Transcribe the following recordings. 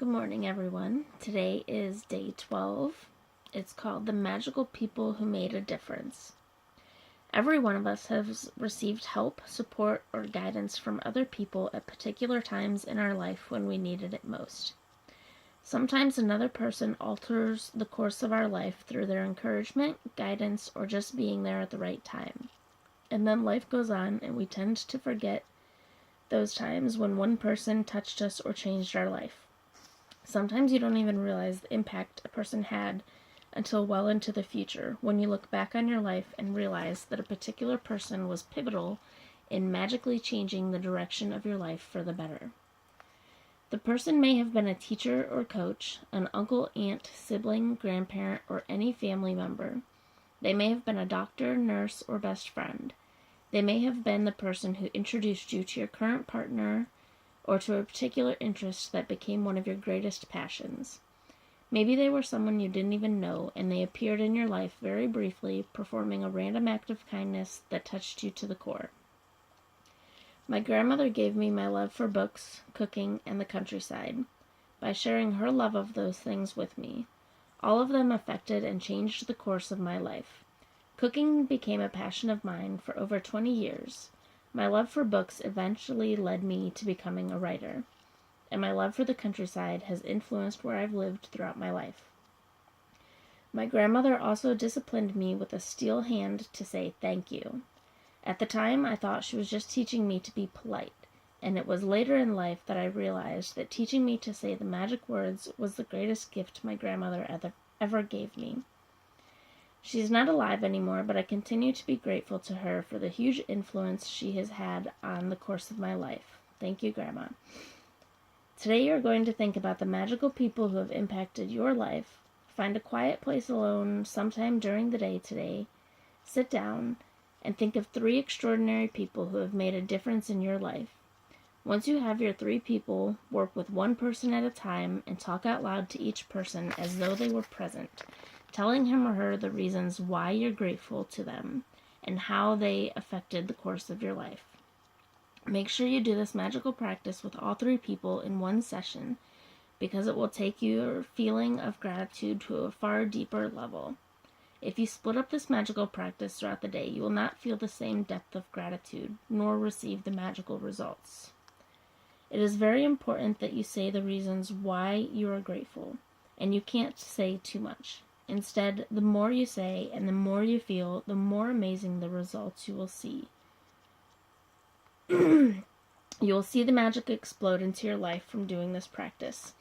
Good morning, everyone. Today is day 12. It's called The Magical People Who Made a Difference. Every one of us has received help, support, or guidance from other people at particular times in our life when we needed it most. Sometimes another person alters the course of our life through their encouragement, guidance, or just being there at the right time. And then life goes on, and we tend to forget those times when one person touched us or changed our life. Sometimes you don't even realize the impact a person had until well into the future, when you look back on your life and realize that a particular person was pivotal in magically changing the direction of your life for the better. The person may have been a teacher or coach, an uncle, aunt, sibling, grandparent, or any family member. They may have been a doctor, nurse, or best friend. They may have been the person who introduced you to your current partner or to a particular interest that became one of your greatest passions. Maybe they were someone you didn't even know, and they appeared in your life very briefly, performing a random act of kindness that touched you to the core. My grandmother gave me my love for books, cooking, and the countryside by sharing her love of those things with me. All of them affected and changed the course of my life. Cooking became a passion of mine for over 20 years. My love for books eventually led me to becoming a writer, and my love for the countryside has influenced where I've lived throughout my life. My grandmother also disciplined me with a steel hand to say thank you. At the time, I thought she was just teaching me to be polite, and it was later in life that I realized that teaching me to say the magic words was the greatest gift my grandmother ever gave me. She's not alive anymore, but I continue to be grateful to her for the huge influence she has had on the course of my life. Thank you, Grandma. Today you're going to think about the magical people who have impacted your life. Find a quiet place alone sometime during the day today. Sit down and think of 3 extraordinary people who have made a difference in your life. Once you have your 3 people, work with one person at a time and talk out loud to each person as though they were present, telling him or her the reasons why you're grateful to them and how they affected the course of your life. Make sure you do this magical practice with all 3 people in one session, because it will take your feeling of gratitude to a far deeper level. If you split up this magical practice throughout the day, you will not feel the same depth of gratitude, nor receive the magical results. It is very important that you say the reasons why you are grateful, and you can't say too much. Instead, the more you say and the more you feel, the more amazing the results you will see. You will see the magic explode into your life from doing this practice.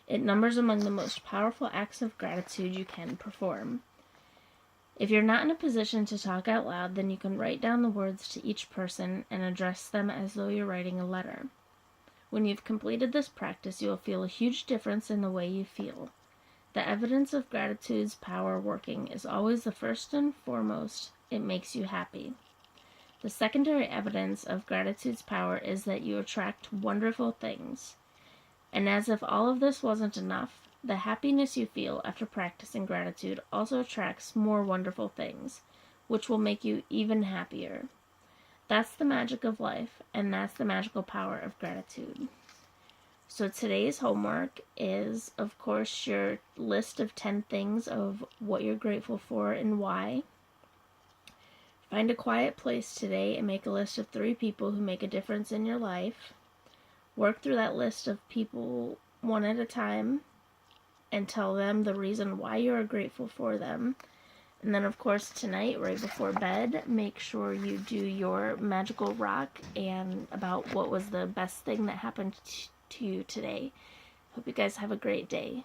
It numbers among the most powerful acts of gratitude you can perform. If you're not in a position to talk out loud, then you can write down the words to each person and address them as though you're writing a letter. When you've completed this practice, you will feel a huge difference in the way you feel. The evidence of gratitude's power working is always the first and foremost, it makes you happy. The secondary evidence of gratitude's power is that you attract wonderful things. And as if all of this wasn't enough, the happiness you feel after practicing gratitude also attracts more wonderful things, which will make you even happier. That's the magic of life, and that's the magical power of gratitude. So today's homework is, of course, your list of 10 things of what you're grateful for and why. Find a quiet place today and make a list of 3 people who make a difference in your life. Work through that list of people one at a time and tell them the reason why you are grateful for them. And then, of course, tonight, right before bed, make sure you do your magical rock and about what was the best thing that happened to you today. Hope you guys have a great day.